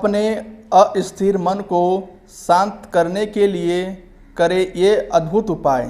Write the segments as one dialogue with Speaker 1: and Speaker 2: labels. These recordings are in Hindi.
Speaker 1: अपने अस्थिर मन को शांत करने के लिए करें ये अद्भुत उपाय।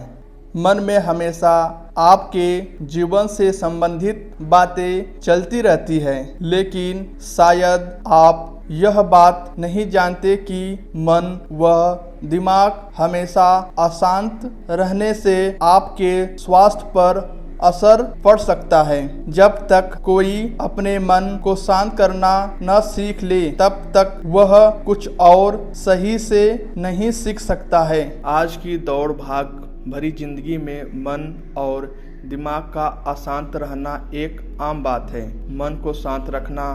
Speaker 1: मन में हमेशा आपके जीवन से संबंधित बातें चलती रहती है, लेकिन शायद आप यह बात नहीं जानते कि मन व दिमाग हमेशा अशांत रहने से आपके स्वास्थ्य पर असर पड़ सकता है। जब तक कोई अपने मन को शांत करना न सीख ले, तब तक वह कुछ और सही से नहीं सीख सकता है। आज की दौड़ भाग भरी जिंदगी में मन और दिमाग का अशांत रहना एक आम बात है। मन को शांत रखना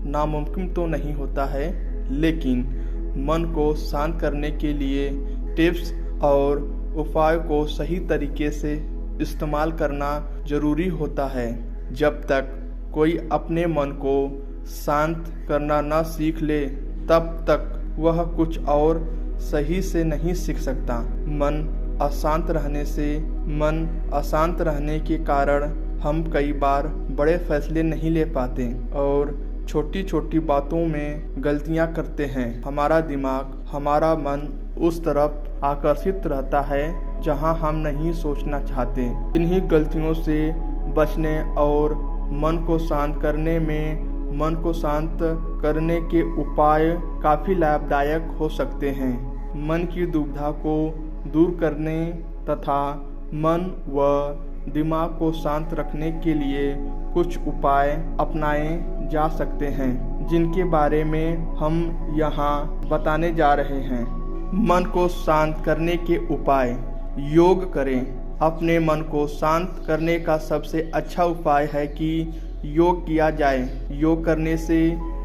Speaker 1: नामुमकिन तो नहीं होता है, लेकिन मन को शांत करने के लिए टिप्स और उपाय को सही तरीके से इस्तेमाल करना जरूरी होता है। जब तक कोई अपने मन को शांत करना न सीख ले, तब तक वह कुछ और सही से नहीं सीख सकता। मन अशांत रहने के कारण हम कई बार बड़े फैसले नहीं ले पाते और छोटी छोटी बातों में गलतियां करते हैं। हमारा दिमाग, हमारा मन उस तरफ आकर्षित रहता है जहां हम नहीं सोचना चाहते। इन्हीं गलतियों से बचने और मन को शांत करने के उपाय काफ़ी लाभदायक हो सकते हैं। मन की दुविधा को दूर करने तथा मन व दिमाग को शांत रखने के लिए कुछ उपाय अपनाए जा सकते हैं, जिनके बारे में हम यहाँ बताने जा रहे हैं। मन को शांत करने के उपाय। योग करें। अपने मन को शांत करने का सबसे अच्छा उपाय है कि योग किया जाए। योग करने से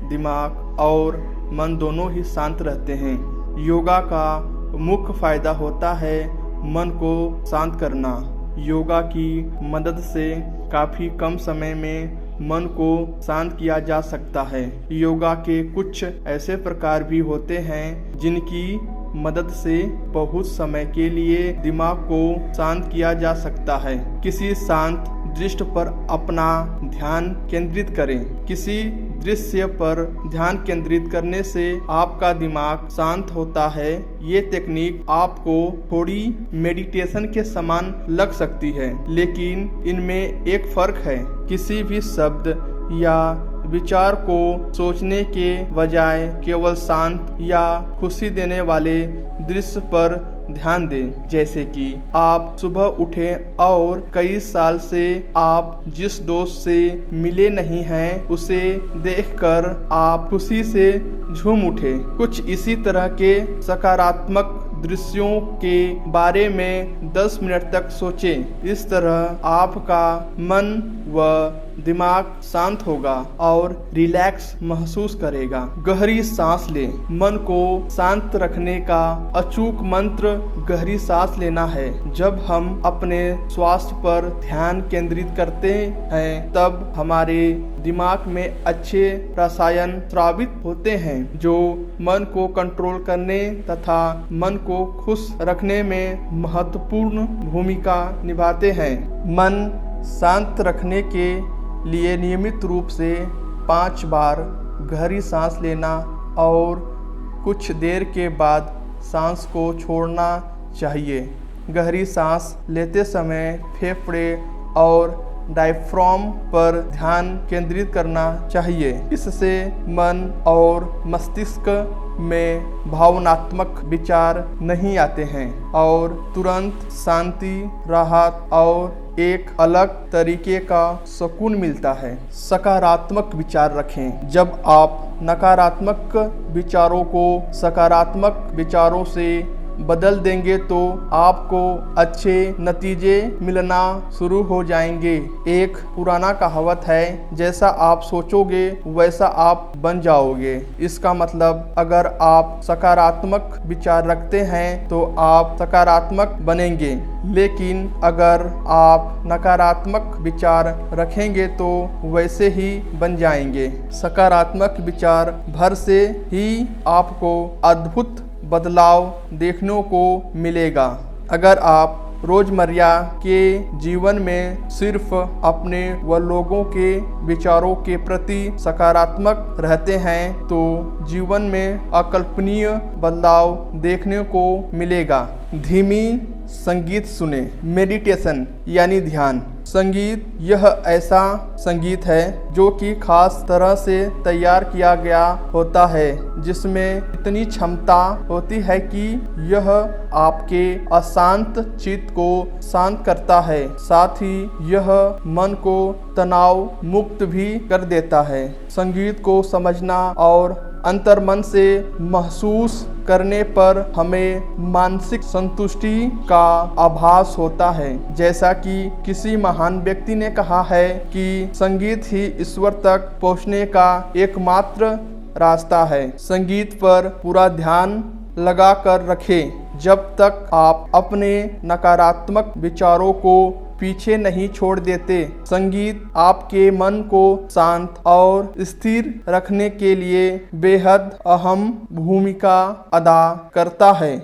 Speaker 1: दिमाग और मन दोनों ही शांत रहते हैं। योगा का मुख्य फायदा होता है मन को शांत करना। योगा की मदद से काफ़ी कम समय में मन को शांत किया जा सकता है। योगा के कुछ ऐसे प्रकार भी होते हैं जिनकी मदद से बहुत समय के लिए दिमाग को शांत किया जा सकता है। किसी शांत दृश्य पर अपना ध्यान केंद्रित करें। किसी दृश्य पर ध्यान केंद्रित करने से आपका दिमाग शांत होता है। ये तकनीक आपको थोड़ी मेडिटेशन के समान लग सकती है, लेकिन इनमें एक फर्क है। किसी भी शब्द या विचार को सोचने के बजाय केवल शांत या खुशी देने वाले दृश्य पर ध्यान दें। जैसे कि आप सुबह उठे और कई साल से आप जिस दोस्त से मिले नहीं हैं, उसे देखकर आप खुशी से झूम उठे। कुछ इसी तरह के सकारात्मक दृश्यों के बारे में 10 मिनट तक सोचें। इस तरह आपका मन व दिमाग शांत होगा और रिलैक्स महसूस करेगा। गहरी सांस लें। मन को शांत रखने का अचूक मंत्र गहरी सांस लेना है। जब हम अपने स्वास्थ्य पर ध्यान केंद्रित करते हैं, तब हमारे दिमाग में अच्छे रसायन स्रावित होते हैं जो मन को कंट्रोल करने तथा मन को खुश रखने में महत्वपूर्ण भूमिका निभाते हैं। मन शांत रखने के लिए नियमित रूप से 5 बार गहरी सांस लेना और कुछ देर के बाद सांस को छोड़ना चाहिए। गहरी सांस लेते समय फेफड़े और डायफ्राम पर ध्यान केंद्रित करना चाहिए। इससे मन और मस्तिष्क में भावनात्मक विचार नहीं आते हैं और तुरंत शांति, राहत और एक अलग तरीके का सुकून मिलता है। सकारात्मक विचार रखें। जब आप नकारात्मक विचारों को सकारात्मक विचारों से बदल देंगे तो आपको अच्छे नतीजे मिलना शुरू हो जाएंगे। एक पुराना कहावत है, जैसा आप सोचोगे वैसा आप बन जाओगे। इसका मतलब अगर आप सकारात्मक विचार रखते हैं तो आप सकारात्मक बनेंगे, लेकिन अगर आप नकारात्मक विचार रखेंगे तो वैसे ही बन जाएंगे। सकारात्मक विचार भर से ही आपको अद्भुत बदलाव देखने को मिलेगा। अगर आप रोजमर्रा के जीवन में सिर्फ अपने व लोगों के विचारों के प्रति सकारात्मक रहते हैं तो जीवन में अकल्पनीय बदलाव देखने को मिलेगा। धीमी संगीत सुने। मेडिटेशन यानी ध्यान। संगीत यह ऐसा संगीत है जो कि खास तरह से तैयार किया गया होता है, जिसमें इतनी क्षमता होती है कि यह आपके अशांत चित्त को शांत करता है, साथ ही यह मन को तनाव मुक्त भी कर देता है। संगीत को समझना और अंतर्मन से महसूस करने पर हमें मानसिक संतुष्टि का आभास होता है। जैसा कि किसी महान व्यक्ति ने कहा है कि संगीत ही ईश्वर तक पहुंचने का एकमात्र रास्ता है। संगीत पर पूरा ध्यान लगा कर रखें जब तक आप अपने नकारात्मक विचारों को पीछे नहीं छोड़ देते। संगीत आपके मन को शांत और स्थिर रखने के लिए बेहद अहम भूमिका अदा करता है।